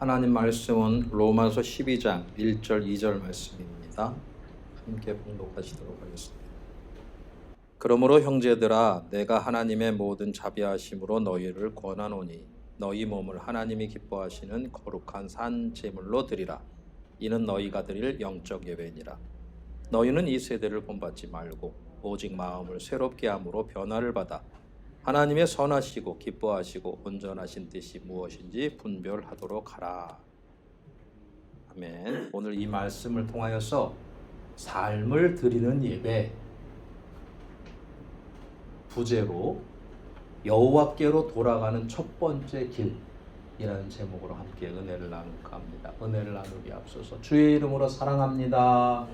하나님 말씀은 로마서 12장 1절 2절 말씀입니다. 함께 봉독하시도록 하겠습니다. 그러므로 형제들아 내가 하나님의 모든 자비하심으로 너희를 권하노니 너희 몸을 하나님이 기뻐하시는 거룩한 산 제물로 드리라. 이는 너희가 드릴 영적 예배니라. 너희는 이 세대를 본받지 말고 오직 마음을 새롭게 함으로 변화를 받아 하나님의 선하시고 기뻐하시고 온전하신 뜻이 무엇인지 분별하도록 하라. 아멘. 오늘 이 말씀을 통하여서 삶을 드리는 예배 부제로 여호와께로 돌아가는 첫 번째 길이라는 제목으로 함께 은혜를 나눌까 합니다. 은혜를 나누기 앞서서 주의 이름으로 사랑합니다.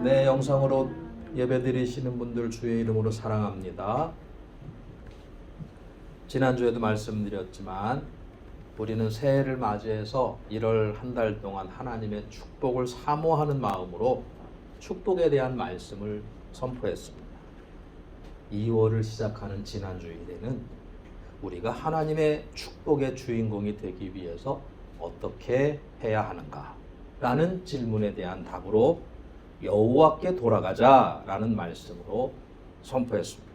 네, 영상으로 예배 드리시는 분들 주의 이름으로 사랑합니다. 지난주에도 말씀드렸지만 우리는 새해를 맞이해서 1월 한 달 동안 하나님의 축복을 사모하는 마음으로 축복에 대한 말씀을 선포했습니다. 2월을 시작하는 지난주일에는 우리가 하나님의 축복의 주인공이 되기 위해서 어떻게 해야 하는가 라는 질문에 대한 답으로 여호와께 돌아가자라는 말씀으로 선포했습니다.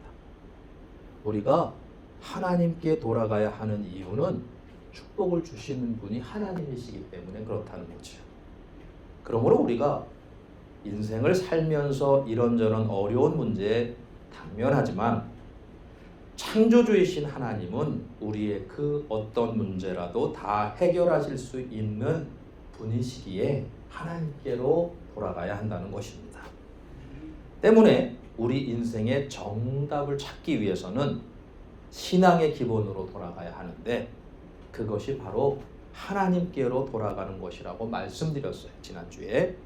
우리가 하나님께 돌아가야 하는 이유는 축복을 주시는 분이 하나님이시기 때문에 그렇다는 거죠. 그러므로 우리가 인생을 살면서 이런저런 어려운 문제에 당면하지만 창조주이신 하나님은 우리의 그 어떤 문제라도 다 해결하실 수 있는 분이시기에 하나님께로 돌아가야 한다는 것입니다. 때문에 우리 인생의 정답을 찾기 위해서는 신앙의 기본으로 돌아가야 하는데 그것이 바로 하나님께로 돌아가는 것이라고 말씀드렸어요. 지난주에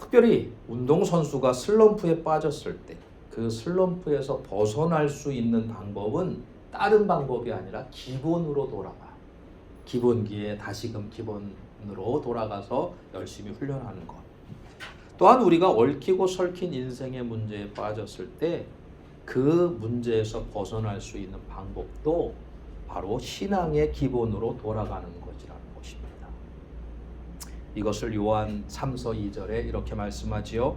특별히 운동선수가 슬럼프에 빠졌을 때 그 슬럼프에서 벗어날 수 있는 방법은 다른 방법이 아니라 기본으로 돌아가 기본기에 다시금 기본으로 돌아가서 열심히 훈련하는 것. 또한 우리가 얽히고 설킨 인생의 문제에 빠졌을 때 그 문제에서 벗어날 수 있는 방법도 바로 신앙의 기본으로 돌아가는 것이라는 것입니다. 이것을 요한 3서 2절에 이렇게 말씀하지요.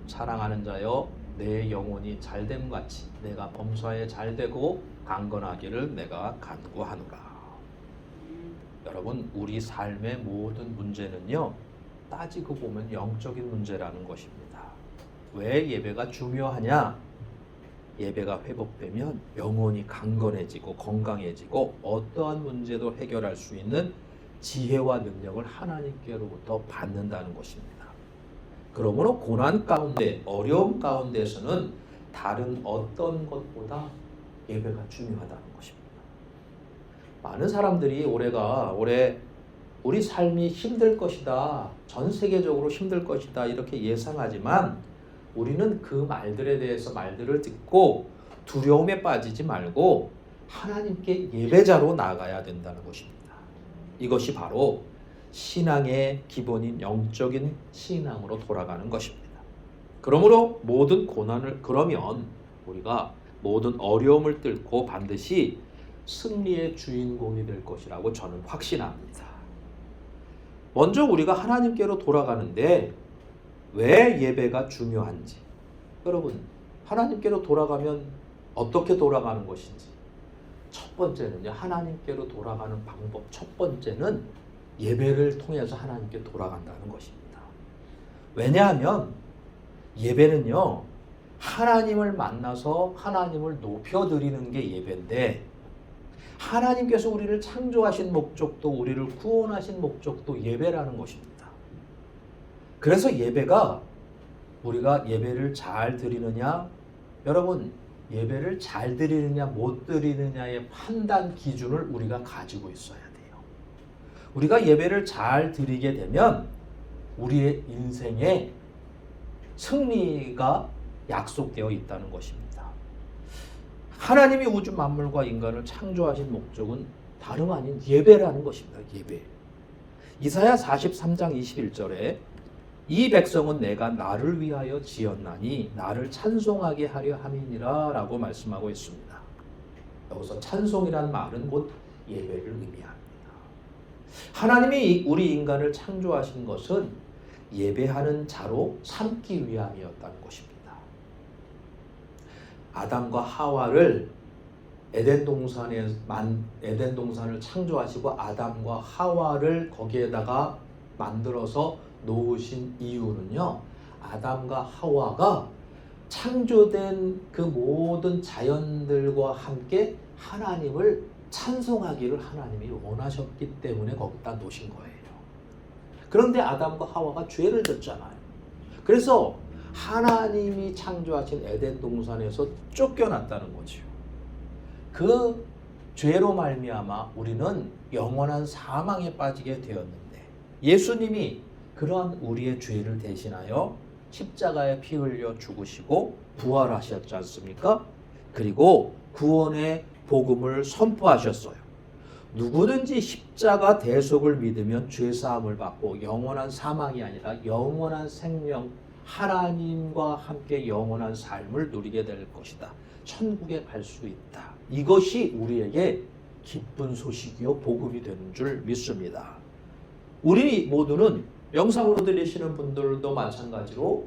사랑하는 자여 내 영혼이 잘됨 같이 내가 범사에 잘되고 강건하기를 내가 간구하노라. 여러분, 우리 삶의 모든 문제는요 따지고 보면 영적인 문제라는 것입니다. 왜 예배가 중요하냐? 예배가 회복되면 영혼이 강건해지고 건강해지고 어떠한 문제도 해결할 수 있는 지혜와 능력을 하나님께로부터 받는다는 것입니다. 그러므로 고난 가운데 어려움 가운데서는 다른 어떤 것보다 예배가 중요하다는 것입니다. 많은 사람들이 올해 우리 삶이 힘들 것이다, 전 세계적으로 힘들 것이다 이렇게 예상하지만 우리는 그 말들에 대해서 말들을 듣고 두려움에 빠지지 말고 하나님께 예배자로 나가야 된다는 것입니다. 이것이 바로 신앙의 기본인 영적인 신앙으로 돌아가는 것입니다. 그러므로 그러면 우리가 모든 어려움을 뚫고 반드시 승리의 주인공이 될 것이라고 저는 확신합니다. 먼저 우리가 하나님께로 돌아가는데 왜 예배가 중요한지, 여러분 하나님께로 돌아가면 어떻게 돌아가는 것인지, 첫 번째는요 하나님께로 돌아가는 방법 첫 번째는 예배를 통해서 하나님께 돌아간다는 것입니다. 왜냐하면 예배는요 하나님을 만나서 하나님을 높여드리는 게 예배인데 하나님께서 우리를 창조하신 목적도 우리를 구원하신 목적도 예배라는 것입니다. 그래서 예배가 우리가 예배를 잘 드리느냐, 여러분 예배를 잘 드리느냐 못 드리느냐의 판단 기준을 우리가 가지고 있어야 돼요. 우리가 예배를 잘 드리게 되면 우리의 인생에 승리가 약속되어 있다는 것입니다. 하나님이 우주 만물과 인간을 창조하신 목적은 다름 아닌 예배라는 것입니다. 예배. 이사야 43장 21절에 이 백성은 내가 나를 위하여 지었나니 나를 찬송하게 하려 함이니라 라고 말씀하고 있습니다. 여기서 찬송이란 말은 곧 예배를 의미합니다. 하나님이 우리 인간을 창조하신 것은 예배하는 자로 삼기 위함이었다는 것입니다. 아담과 하와를 에덴 동산을 창조하시고 아담과 하와를 거기에다가 만들어서 놓으신 이유는요, 아담과 하와가 창조된 그 모든 자연들과 함께 하나님을 찬송하기를 하나님이 원하셨기 때문에 거기다 놓으신 거예요. 그런데 아담과 하와가 죄를 졌잖아요. 그래서 하나님이 창조하신 에덴 동산에서 쫓겨났다는 거죠. 그 죄로 말미암아 우리는 영원한 사망에 빠지게 되었는데, 예수님이 그러한 우리의 죄를 대신하여 십자가에 피 흘려 죽으시고 부활하셨지 않습니까? 그리고 구원의 복음을 선포하셨어요. 누구든지 십자가 대속을 믿으면 죄사함을 받고 영원한 사망이 아니라 영원한 생명, 하나님과 함께 영원한 삶을 누리게 될 것이다. 천국에 갈 수 있다. 이것이 우리에게 기쁜 소식이요 복음이 되는 줄 믿습니다. 우리 모두는 영상으로 들리시는 분들도 마찬가지로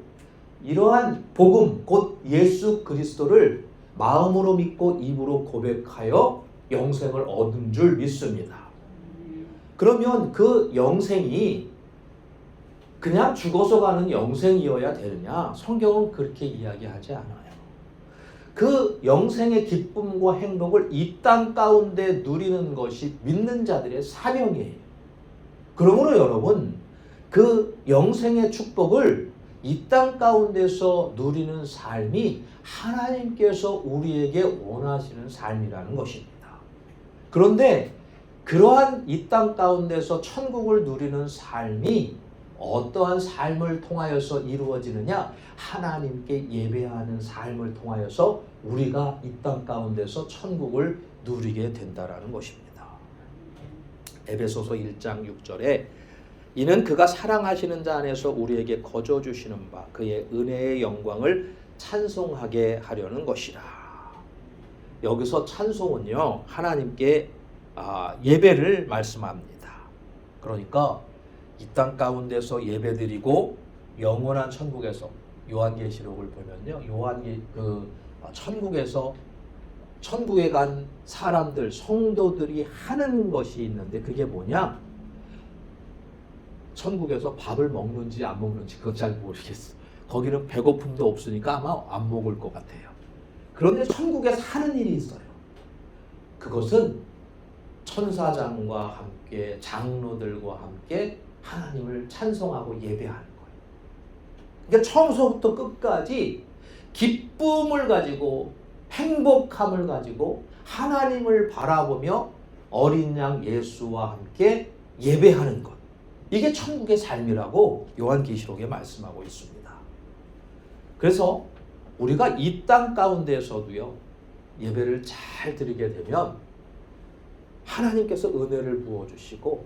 이러한 복음, 곧 예수 그리스도를 마음으로 믿고 입으로 고백하여 영생을 얻은 줄 믿습니다. 그러면 그 영생이 그냥 죽어서 가는 영생이어야 되느냐? 성경은 그렇게 이야기하지 않아요. 그 영생의 기쁨과 행복을 이 땅 가운데 누리는 것이 믿는 자들의 사명이에요. 그러므로 여러분, 그 영생의 축복을 이 땅 가운데서 누리는 삶이 하나님께서 우리에게 원하시는 삶이라는 것입니다. 그런데 그러한 이 땅 가운데서 천국을 누리는 삶이 어떠한 삶을 통하여서 이루어지느냐? 하나님께 예배하는 삶을 통하여서 우리가 이 땅 가운데서 천국을 누리게 된다라는 것입니다. 에베소서 1장 6절에 이는 그가 사랑하시는 자 안에서 우리에게 거저 주시는 바 그의 은혜의 영광을 찬송하게 하려는 것이라. 여기서 찬송은요, 하나님께 예배를 말씀합니다. 그러니까 이 땅 가운데서 예배드리고 영원한 천국에서, 요한계시록을 보면요, 천국에 간 사람들, 성도들이 하는 것이 있는데 그게 뭐냐? 천국에서 밥을 먹는지 안 먹는지 그건 잘 모르겠어. 거기는 배고픔도 없으니까 아마 안 먹을 것 같아요. 그런데 천국에서 하는 일이 있어요. 그것은 천사장과 함께, 장로들과 함께 하나님을 찬송하고 예배하는 거예요. 그러니까 처음서부터 끝까지 기쁨을 가지고, 행복함을 가지고 하나님을 바라보며 어린 양 예수와 함께 예배하는 것. 이게 천국의 삶이라고 요한계시록에 말씀하고 있습니다. 그래서 우리가 이 땅 가운데에서도요, 예배를 잘 드리게 되면 하나님께서 은혜를 부어주시고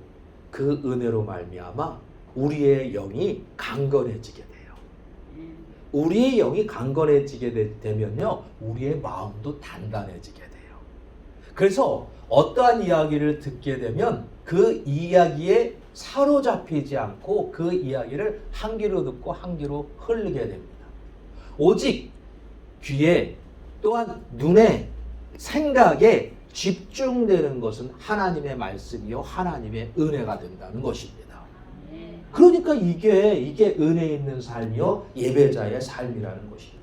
그 은혜로 말미암아 우리의 영이 강건해지게 돼요. 우리의 영이 강건해지게 되면요, 우리의 마음도 단단해지게 돼요. 그래서 어떠한 이야기를 듣게 되면 그 이야기에 사로잡히지 않고 그 이야기를 한 귀로 듣고 한 귀로 흘리게 됩니다. 오직 귀에, 또한 눈에, 생각에 집중되는 것은 하나님의 말씀이요 하나님의 은혜가 된다는 것입니다. 그러니까 이게 은혜 있는 삶이요 예배자의 삶이라는 것입니다.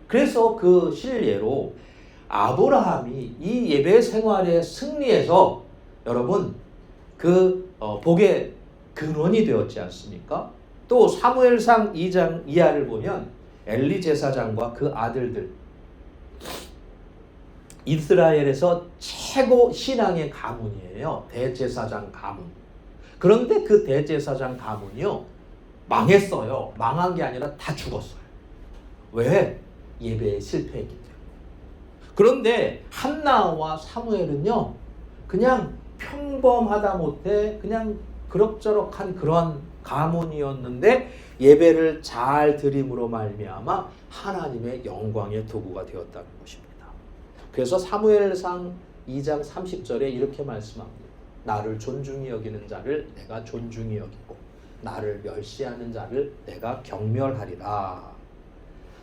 그래서 그 실례로 아브라함이 이 예배 생활의 승리에서 여러분 복의 근원이 되었지 않습니까? 또 사무엘상 2장 이하를 보면 엘리 제사장과 그 아들들, 이스라엘에서 최고 신앙의 가문이에요. 대제사장 가문. 그런데 그 대제사장 가문이요, 망했어요. 망한 게 아니라 다 죽었어요. 왜? 예배에 실패했기 때문에. 그런데 한나와 사무엘은요, 그냥 평범하다 못해 그냥 그럭저럭한 그런 가문이었는데 예배를 잘 드림으로 말미암아 하나님의 영광의 도구가 되었다는 것입니다. 그래서 사무엘상 2장 30절에 이렇게 말씀합니다. 나를 존중히 여기는 자를 내가 존중히 여기고 나를 멸시하는 자를 내가 경멸하리라.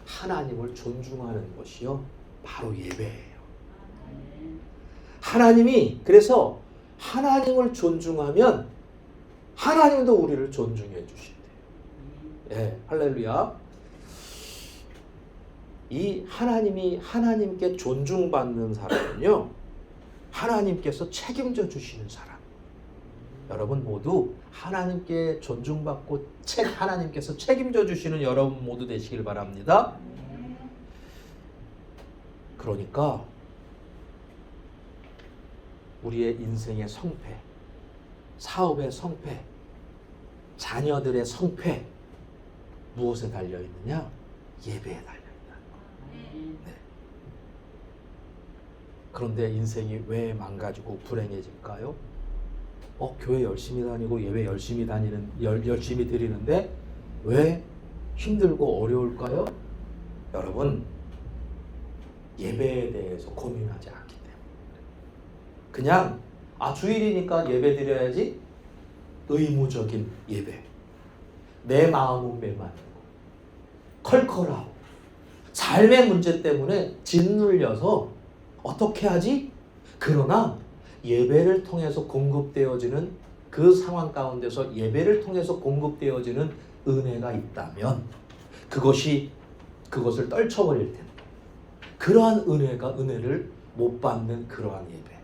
하나님을 존중하는 것이요 바로 예배예요. 하나님이 그래서 하나님을 존중하면 하나님도 우리를 존중해 주신대요. 예, 할렐루야. 이 하나님이 하나님께 존중받는 사람은요 하나님께서 책임져 주시는 사람. 여러분 모두 하나님께 존중받고 하나님께서 책임져 주시는 여러분 모두 되시길 바랍니다. 그러니까 우리의 인생의 성패, 사업의 성패, 자녀들의 성패 무엇에 달려있느냐? 예배에 달려있다는 거예요. 네. 그런데 인생이 왜 망가지고 불행해질까요? 교회 열심히 다니고 예배 열심히 열심히 드리는데 왜 힘들고 어려울까요? 여러분, 예배에 대해서 고민하지 않기 때문에. 그냥 주일이니까 예배 드려야지. 의무적인 예배. 내 마음은 메마르고 컬컬하고 삶의 문제 때문에 짓눌려서 어떻게 하지? 그러나 예배를 통해서 공급되어지는 그 상황 가운데서 예배를 통해서 공급되어지는 은혜가 있다면 그것을 떨쳐버릴 텐데 그러한 은혜를 못 받는 그러한 예배,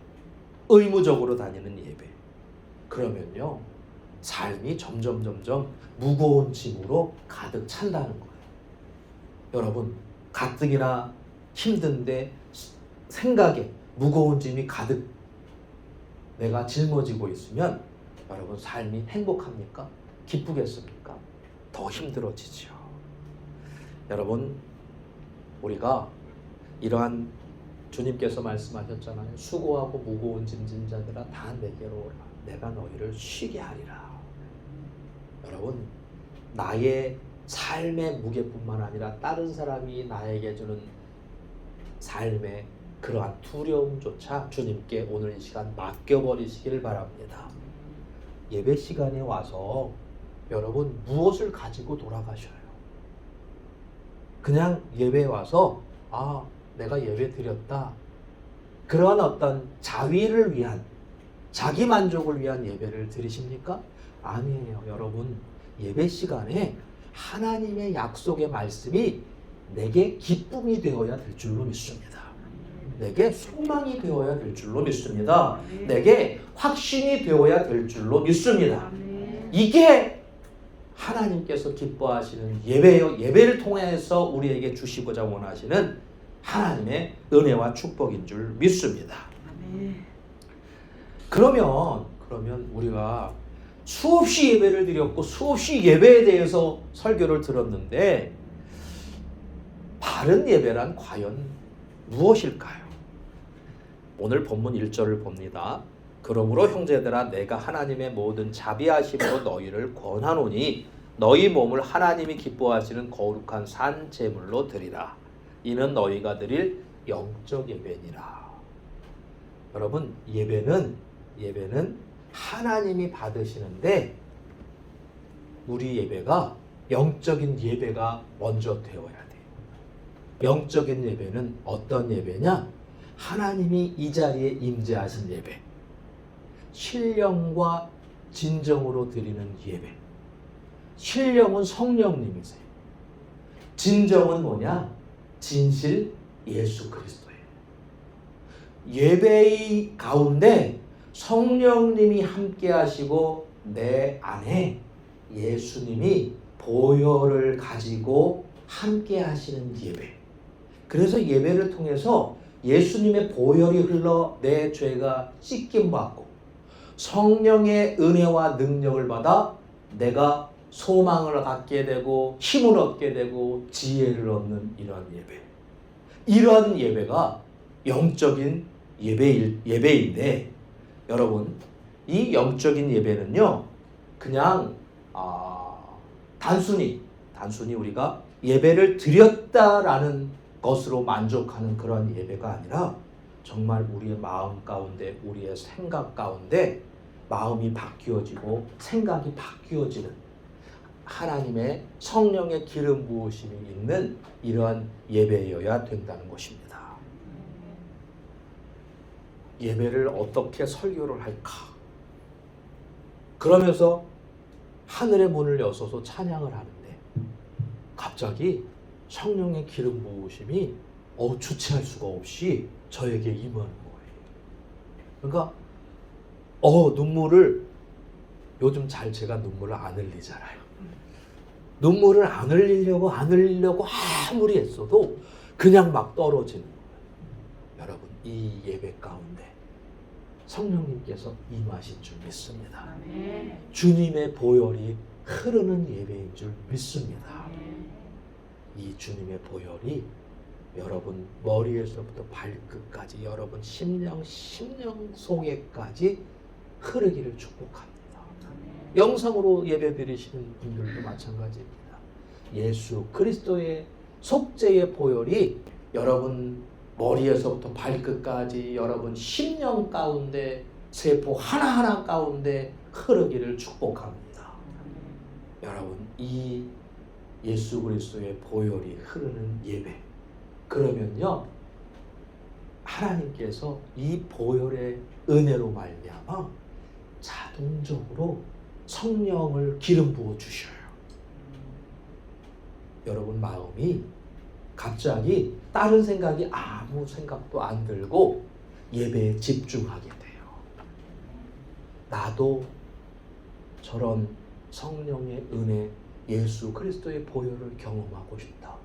의무적으로 다니는 예배, 그러면요 삶이 점점 무거운 짐으로 가득 찬다는 거예요. 여러분, 가뜩이나 힘든데 생각에 무거운 짐이 가득 내가 짊어지고 있으면 여러분 삶이 행복합니까? 기쁘겠습니까? 더 힘들어지죠. 여러분, 우리가 이러한 주님께서 말씀하셨잖아요. 수고하고 무거운 짐진 자들아 다 내게로 오라. 내가 너희를 쉬게 하리라. 여러분, 나의 삶의 무게뿐만 아니라 다른 사람이 나에게 주는 삶의 그러한 두려움조차 주님께 오늘 이 시간 맡겨버리시기를 바랍니다. 예배 시간에 와서 여러분 무엇을 가지고 돌아가셔요? 그냥 예배에 와서 내가 예배 드렸다. 그러한 어떤 자위를 위한, 자기 만족을 위한 예배를 드리십니까? 아니에요. 여러분, 예배 시간에 하나님의 약속의 말씀이 내게 기쁨이 되어야 될 줄로 믿습니다. 내게 소망이 되어야 될 줄로 믿습니다. 내게 확신이 되어야 될 줄로 믿습니다. 이게 하나님께서 기뻐하시는 예배요. 예배를 통해서 우리에게 주시고자 원하시는 하나님의 은혜와 축복인 줄 믿습니다. 그러면 우리가 수없이 예배를 드렸고 수없이 예배에 대해서 설교를 들었는데 바른 예배란 과연 무엇일까요? 오늘 본문 1절을 봅니다. 그러므로 형제들아 내가 하나님의 모든 자비하심으로 너희를 권하노니 너희 몸을 하나님이 기뻐하시는 거룩한 산 제물로 드리라. 이는 너희가 드릴 영적 예배니라. 여러분, 예배는 하나님이 받으시는데 우리 예배가 영적인 예배가 먼저 되어야 돼요. 영적인 예배는 어떤 예배냐? 하나님이 이 자리에 임재하신 예배, 신령과 진정으로 드리는 예배. 신령은 성령님이세요. 진정은 뭐냐? 진실 예수 그리스도예요. 예배의 가운데 성령님이 함께 하시고 내 안에 예수님이 보혈을 가지고 함께 하시는 예배. 그래서 예배를 통해서 예수님의 보혈이 흘러 내 죄가 씻김받고 성령의 은혜와 능력을 받아 내가 소망을 갖게 되고 힘을 얻게 되고 지혜를 얻는 이러한 예배. 이러한 예배가 영적인 예배인데 여러분, 이 영적인 예배는요 그냥 단순히 우리가 예배를 드렸다라는 것으로 만족하는 그런 예배가 아니라 정말 우리의 마음 가운데, 우리의 생각 가운데 마음이 바뀌어지고 생각이 바뀌어지는 하나님의 성령의 기름 부으심이 있는 이러한 예배여야 된다는 것입니다. 예배를 어떻게 설교를 할까? 그러면서 하늘의 문을 여서서 찬양을 하는데 갑자기 성령의 기름 부으심이 주체할 수가 없이 저에게 임하는 거예요. 그러니까 눈물을 요즘 제가 눈물을 안 흘리잖아요. 눈물을 안 흘리려고 아무리 했어도 그냥 막 떨어지는 거예요. 여러분, 이 예배 가운데 성령님께서 임하신 줄 믿습니다. 주님의 보혈이 흐르는 예배인 줄 믿습니다. 이 주님의 보혈이 여러분 머리에서부터 발끝까지 여러분 심령 속에까지 흐르기를 축복합니다. 영상으로 예배 드리시는 분들도 마찬가지입니다. 예수 그리스도의 속죄의 보혈이 여러분 머리에서부터 발끝까지 여러분 심령 가운데 세포 하나하나 가운데 흐르기를 축복합니다. 여러분, 이 예수 그리스도의 보혈이 흐르는 예배, 그러면요 하나님께서 이 보혈의 은혜로 말미암아 자동적으로 성령을 기름 부어 주셔요. 여러분 마음이 갑자기 다른 생각이 아무 생각도 안 들고 예배에 집중하게 돼요. 나도 저런 성령의 은혜, 예수 그리스도의 보혈을 경험하고 싶다.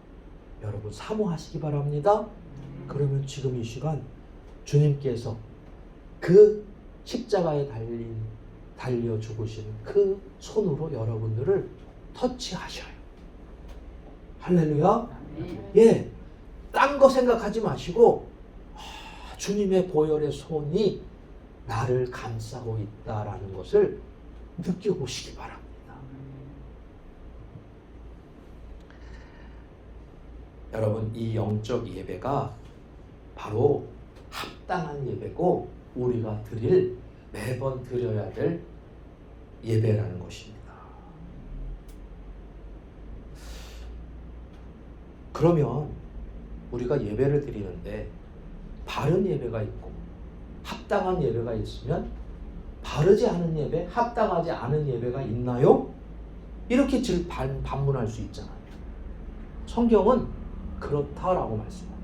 여러분 사모하시기 바랍니다. 그러면 지금 이 시간 주님께서 그 십자가에 달려 죽으신 그 손으로 여러분들을 터치하셔요. 할렐루야. 예, 딴 거 생각하지 마시고 주님의 보혈의 손이 나를 감싸고 있다라는 것을 느껴보시기 바랍니다. 여러분, 이 영적 예배가 바로 합당한 예배고 우리가 매번 드려야 될 예배라는 것입니다. 그러면 우리가 예배를 드리는데 바른 예배가 있고 합당한 예배가 있으면 바르지 않은 예배, 합당하지 않은 예배가 있나요? 이렇게 반문할 수 있잖아요. 성경은 그렇다라고 말씀합니다.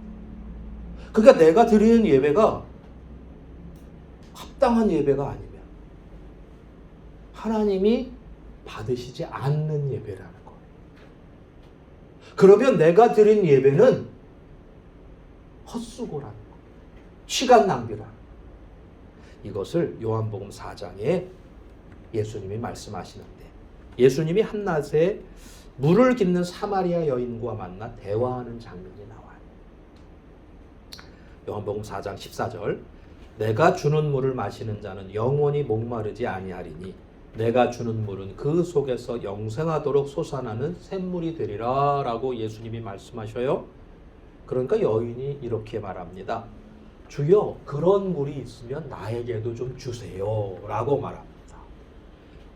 그러니까 내가 드리는 예배가 합당한 예배가 아니면 하나님이 받으시지 않는 예배라는 거예요. 그러면 내가 드린 예배는 헛수고라는 거예요. 시간 낭비라는 거예요. 이것을 요한복음 4장에 예수님이 말씀하시는데 예수님이 한낮에 물을 깃는 사마리아 여인과 만나 대화하는 장면이 나와요. 요한복음 4장 14절 내가 주는 물을 마시는 자는 영원히 목마르지 아니하리니 내가 주는 물은 그 속에서 영생하도록 솟아나는 샘물이 되리라 라고 예수님이 말씀하셔요. 그러니까 여인이 이렇게 말합니다. 주여 그런 물이 있으면 나에게도 좀 주세요 라고 말합니다.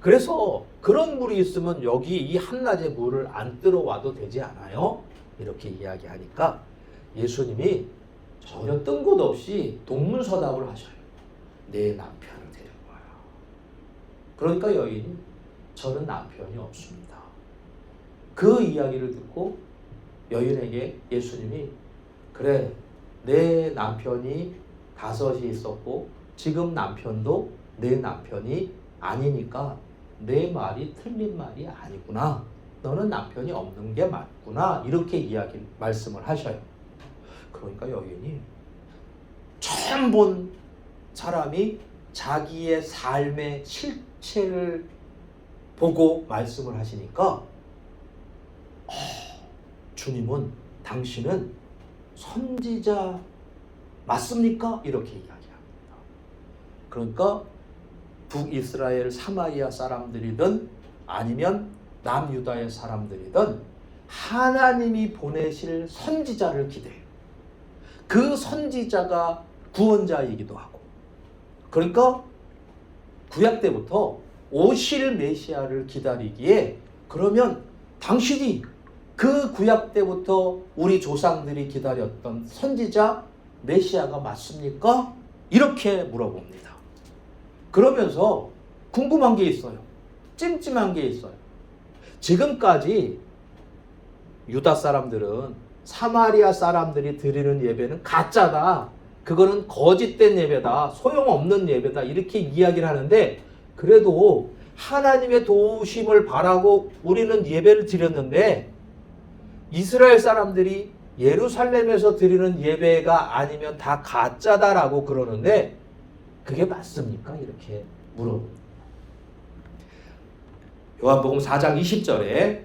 그래서 그런 물이 있으면 여기 이 한낮에 물을 안 들어와도 되지 않아요? 이렇게 이야기하니까 예수님이 전혀 뜬곳 없이 동문서답을 하셔요. 내 남편을 데려와요. 그러니까 여인이 저는 남편이 없습니다. 그 이야기를 듣고 여인에게 예수님이 그래 내 남편이 5이 있었고 지금 남편도 내 남편이 아니니까 내 말이 틀린 말이 아니구나. 너는 남편이 없는 게 맞구나. 이렇게 말씀을 하셔요. 그러니까 여인이 처음 본 사람이 자기의 삶의 실체를 보고 말씀을 하시니까 주님은 당신은 선지자 맞습니까? 이렇게 이야기합니다. 그러니까 북이스라엘 사마리아 사람들이든 아니면 남유다의 사람들이든 하나님이 보내실 선지자를 기대해요. 그 선지자가 구원자이기도 하고 그러니까 구약 때부터 오실 메시아를 기다리기에 그러면 당신이 그 구약 때부터 우리 조상들이 기다렸던 선지자 메시아가 맞습니까? 이렇게 물어봅니다. 그러면서 궁금한 게 있어요. 찜찜한 게 있어요. 지금까지 유다 사람들은 사마리아 사람들이 드리는 예배는 가짜다. 그거는 거짓된 예배다. 소용없는 예배다. 이렇게 이야기를 하는데 그래도 하나님의 도우심을 바라고 우리는 예배를 드렸는데 이스라엘 사람들이 예루살렘에서 드리는 예배가 아니면 다 가짜다라고 그러는데 그게 맞습니까? 이렇게 물어봅니다. 요한복음 4장 20절에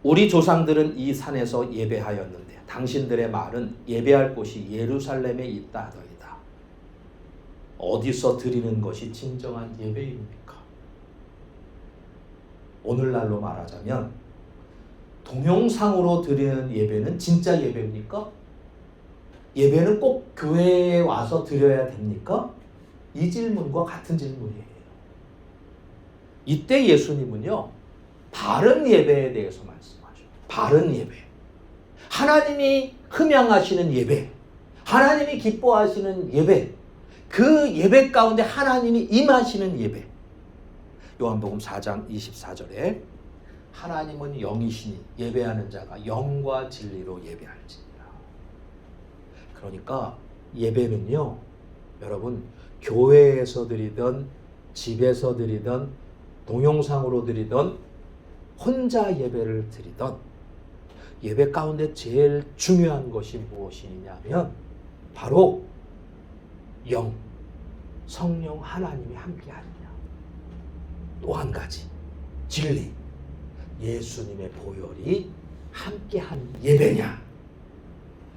우리 조상들은 이 산에서 예배하였는데 당신들의 말은 예배할 곳이 예루살렘에 있다 하더이다. 어디서 드리는 것이 진정한 예배입니까? 오늘날로 말하자면 동영상으로 드리는 예배는 진짜 예배입니까? 예배는 꼭 교회에 와서 드려야 됩니까? 이 질문과 같은 질문이에요. 이때 예수님은요, 바른 예배에 대해서 말씀하죠. 바른 예배. 하나님이 흠양하시는 예배. 하나님이 기뻐하시는 예배. 그 예배 가운데 하나님이 임하시는 예배. 요한복음 4장 24절에 하나님은 영이시니 예배하는 자가 영과 진리로 예배할지니라. 그러니까 예배는요, 여러분 교회에서 드리던 집에서 드리던 동영상으로 드리던 혼자 예배를 드리던 예배 가운데 제일 중요한 것이 무엇이냐면 바로 영, 성령 하나님이 함께하느냐. 또 한 가지 진리, 예수님의 보혈이 함께한 예배냐.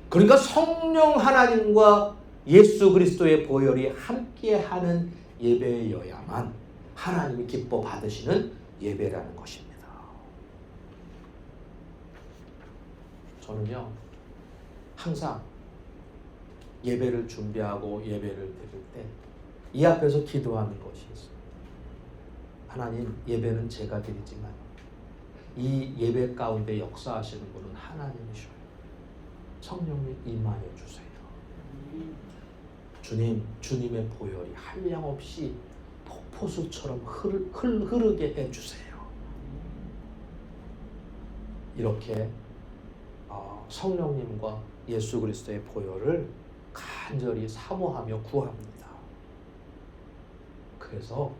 그러니까 성령 하나님과 예수 그리스도의 보혈이 함께하는 예배여야만 하나님이 기뻐 받으시는 예배라는 것입니다. 저는요, 항상 예배를 준비하고 예배를 드릴 때 이 앞에서 기도하는 것이 있어요. 하나님, 예배는 제가 드리지만 이 예배 가운데 역사하시는 분은 하나님이셔요. 성령님 임하여 주세요. 주님, 주님의 보혈이 한량없이 폭포수처럼 흐르게 해주세요. 이렇게 성령님과 예수 그리스도의 보혈을 간절히 사모하며 구합니다. 그래서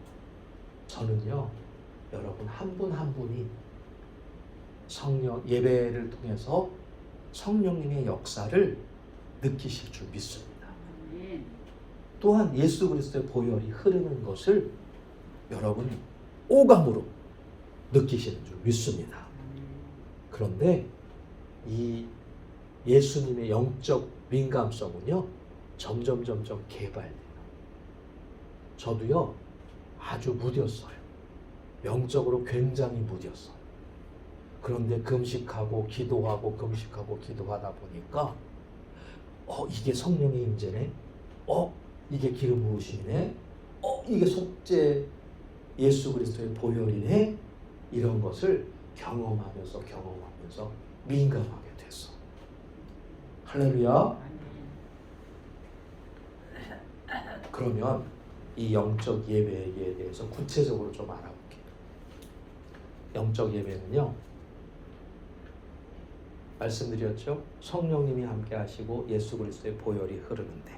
저는요, 여러분 한 분 한 분이 성령 예배를 통해서 성령님의 역사를 느끼실 줄 믿습니다. 또한 예수 그리스도의 보혈이 흐르는 것을 여러분 오감으로 느끼시는 줄 믿습니다. 그런데 이 예수님의 영적 민감성은요, 점점 개발돼요. 저도요, 아주 무뎠어요. 영적으로 굉장히 무뎠어요. 그런데 금식하고 기도하고 금식하고 기도하다 보니까 이게 성령의 임재네. 이게 기름 부으심이네. 이게 속죄 예수 그리스도의 보혈이네. 이런 것을 경험하면서 민감하게 됐어. 할렐루야. 그러면 이 영적 예배에 대해서 구체적으로 좀 알아볼게요. 영적 예배는요, 말씀드렸죠. 성령님이 함께 하시고 예수 그리스도의 보혈이 흐르는데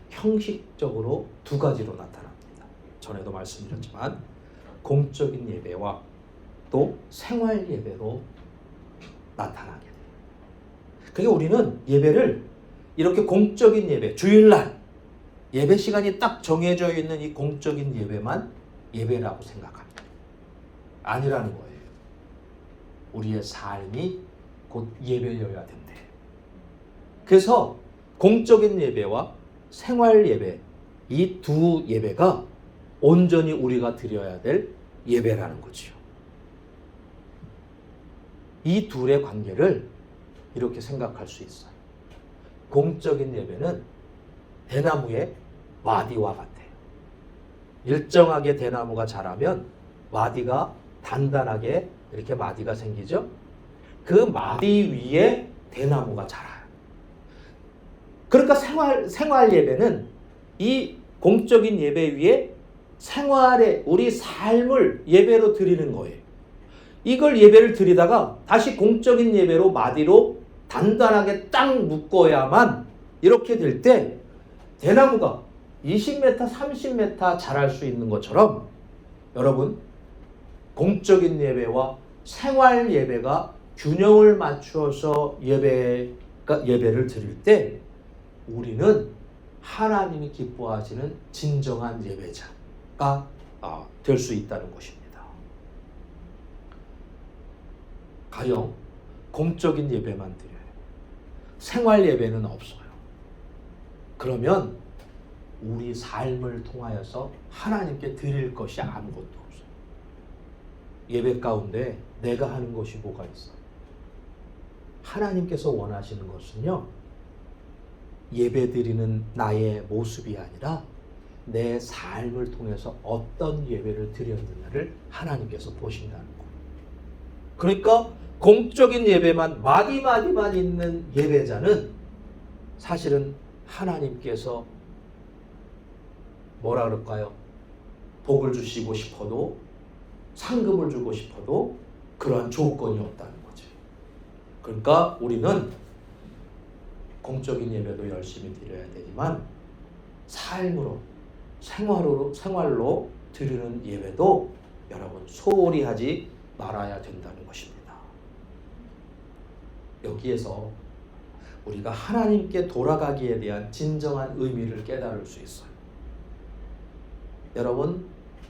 형식적으로 두 가지로 나타납니다. 전에도 말씀드렸지만 공적인 예배와 또 생활 예배로 나타나게 돼요. 그러니까 우리는 예배를 이렇게 공적인 예배, 주일날 예배 시간이 딱 정해져 있는 이 공적인 예배만 예배라고 생각합니다. 아니라는 거예요. 우리의 삶이 곧 예배여야 된대. 그래서 공적인 예배와 생활 예배, 이 두 예배가 온전히 우리가 드려야 될 예배라는 거죠. 이 둘의 관계를 이렇게 생각할 수 있어요. 공적인 예배는 대나무의 와디와 같아요. 일정하게 대나무가 자라면 마디가 단단하게 이렇게 마디가 생기죠. 그 마디 위에 대나무가 자라요. 그러니까 생활 예배는 이 공적인 예배 위에 생활의 우리 삶을 예배로 드리는 거예요. 이걸 예배를 드리다가 다시 공적인 예배로 마디로 단단하게 딱 묶어야만 이렇게 될 때 대나무가 20m, 30m 자랄 수 있는 것처럼 여러분 공적인 예배와 생활 예배가 균형을 맞추어서 예배를 드릴 때 우리는 하나님이 기뻐하시는 진정한 예배자가 될 수 있다는 것입니다. 가령 공적인 예배만 드려요. 생활 예배는 없어요. 그러면 우리 삶을 통하여서 하나님께 드릴 것이 아무것도 없어요. 예배 가운데 내가 하는 것이 뭐가 있어? 하나님께서 원하시는 것은요, 예배 드리는 나의 모습이 아니라 내 삶을 통해서 어떤 예배를 드렸느냐를 하나님께서 보신다는 거예요. 그러니까 공적인 예배만 마디마디만 있는 예배자는 사실은 하나님께서 뭐라 그럴까요? 복을 주시고 싶어도 상급을 주고 싶어도 그러한 조건이 없다는 거죠. 그러니까 우리는 공적인 예배도 열심히 드려야 되지만 삶으로 생활로 드리는 예배도 여러분 소홀히 하지 말아야 된다는 것입니다. 여기에서 우리가 하나님께 돌아가기에 대한 진정한 의미를 깨달을 수 있어요. 여러분,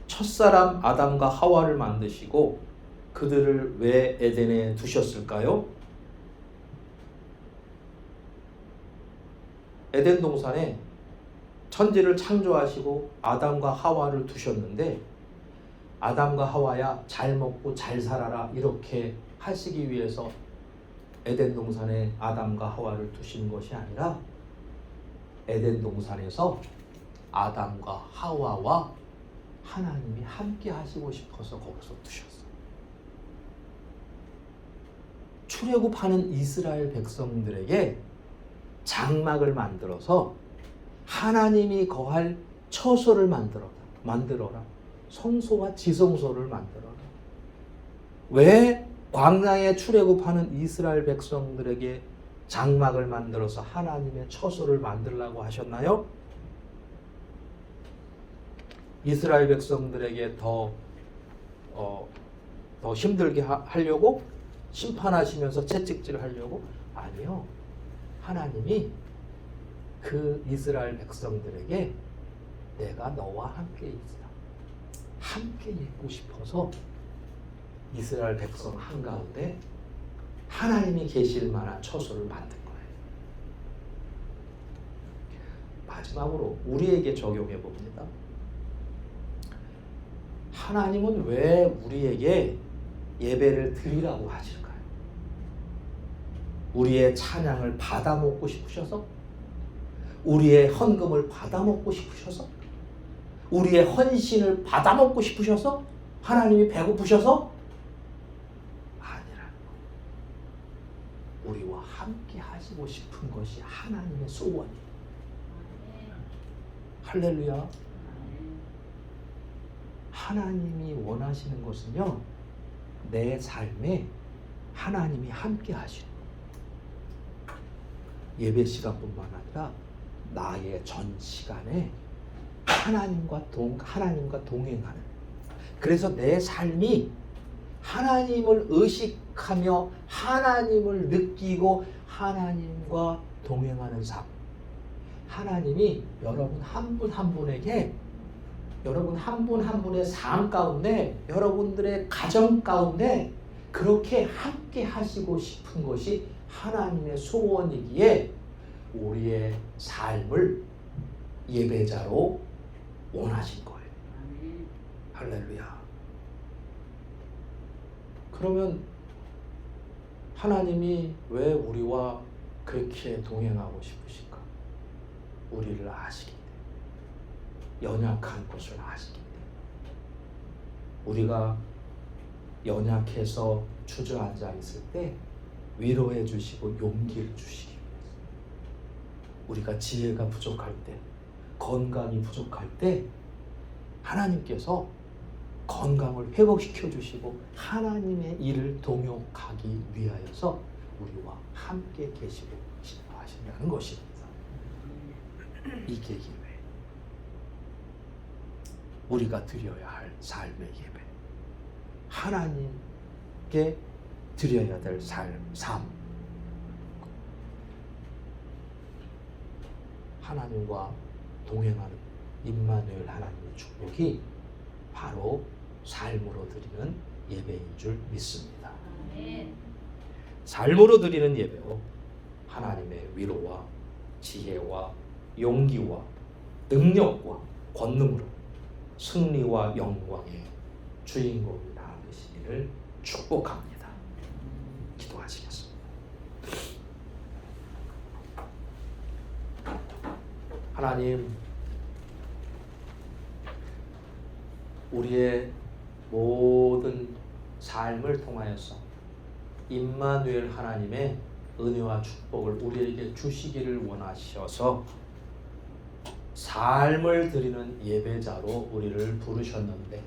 첫사람 아담과 하와를 만드시고 그들을 왜 에덴에 두셨을까요? 에덴 동산에 천지를 창조하시고 아담과 하와를 두셨는데 아담과 하와야 잘 먹고 잘 살아라 이렇게 하시기 위해서 에덴 동산에 아담과 하와를 두신 것이 아니라 에덴 동산에서 아담과 하와와 하나님이 함께 하시고 싶어서 거기서 두셨어요. 출애굽하는 이스라엘 백성들에게 장막을 만들어서 하나님이 거할 처소를 만들어라. 성소와 지성소를 만들어라. 왜 광야에 출애굽하는 이스라엘 백성들에게 장막을 만들어서 하나님의 처소를 만들라고 하셨나요? 이스라엘 백성들에게 더 힘들게 하려고? 심판하시면서 채찍질을 하려고? 아니요. 하나님이 그 이스라엘 백성들에게 내가 너와 함께 있으라. 함께 있고 싶어서 이스라엘 백성 한가운데 하나님이 계실 만한 처소를 만든 거예요. 마지막으로 우리에게 적용해 봅니다. 하나님은 왜 우리에게 예배를 드리라고 하실까요? 우리의 찬양을 받아먹고 싶으셔서? 우리의 헌금을 받아먹고 싶으셔서? 우리의 헌신을 받아먹고 싶으셔서? 하나님이 배고프셔서? 아니라는 거예요. 우리와 함께 하시고 싶은 것이 하나님의 소원이에요. 할렐루야. 하나님이 원하시는 것은요, 내 삶에 하나님이 함께 하시는 거예요. 예배 시간뿐만 아니라 나의 전 시간에 하나님과 동행하는. 그래서 내 삶이 하나님을 의식하며 하나님을 느끼고 하나님과 동행하는 삶. 하나님이 여러분 한 분 한 분에게 여러분 한 분 한 분의 삶 가운데 여러분들의 가정 가운데 그렇게 함께 하시고 싶은 것이 하나님의 소원이기에 우리의 삶을 예배자로 원하신 거예요. 할렐루야. 그러면 하나님이 왜 우리와 그렇게 동행하고 싶으실까? 우리를 아시기 때문에. 연약한 것을 아시기 때문에 우리가 연약해서 주저앉아 있을 때 위로해 주시고 용기를 주시기 위해서 우리가 지혜가 부족할 때 건강이 부족할 때 하나님께서 건강을 회복시켜 주시고 하나님의 일을 동역하기 위하여서 우리와 함께 계시고 하신다는 것입니다. 이게 예배. 우리가 드려야 할 삶의 예배. 하나님께 드려야 될 삶. 하나님과 동행하는 임마누엘 하나님의 축복이 바로 삶으로 드리는 예배인 줄 믿습니다. 삶으로 드리는 예배로 하나님의 위로와 지혜와 용기와 능력과 권능으로 승리와 영광의 주인공이 다 되시기를 축복합니다. 기도하시겠습니다. 하나님, 우리의 모든 삶을 통하여서 임마누엘 하나님의 은혜와 축복을 우리에게 주시기를 원하셔서 삶을 드리는 예배자로 우리를 부르셨는데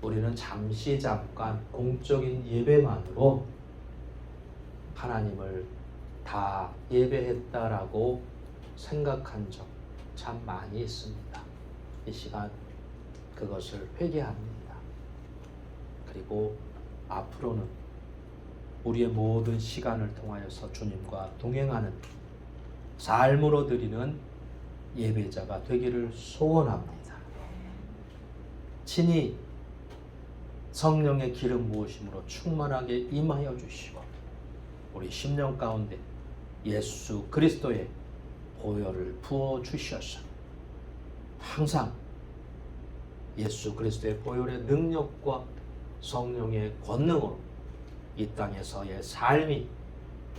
우리는 잠깐 공적인 예배만으로 하나님을 다 예배했다라고 생각한 적 참 많이 있습니다. 이 시간 그것을 회개합니다. 그리고 앞으로는 우리의 모든 시간을 통하여서 주님과 동행하는 삶으로 드리는 예배자가 되기를 소원합니다. 친히 성령의 기름 부으심으로 충만하게 임하여 주시고 우리 심령 가운데 예수 그리스도의 보혈을 부어 주셔서 항상 예수 그리스도의 보혈의 능력과 성령의 권능으로 이 땅에서의 삶이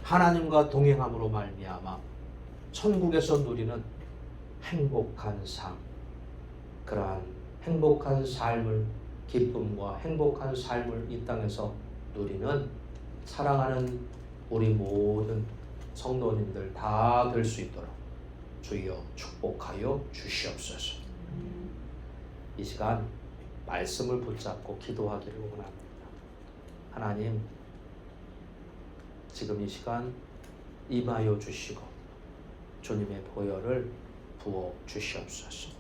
하나님과 동행함으로 말미암아 천국에서 누리는 행복한 삶, 그러한 행복한 삶을 기쁨과 행복한 삶을 이 땅에서 누리는 사랑하는 우리 모든 성도님들 다 될 수 있도록 주여 축복하여 주시옵소서. 이 시간 말씀을 붙잡고 기도하기를 원합니다. 하나님, 지금 이 시간 임하여 주시고 주님의 보혈을 부어 주시옵소서.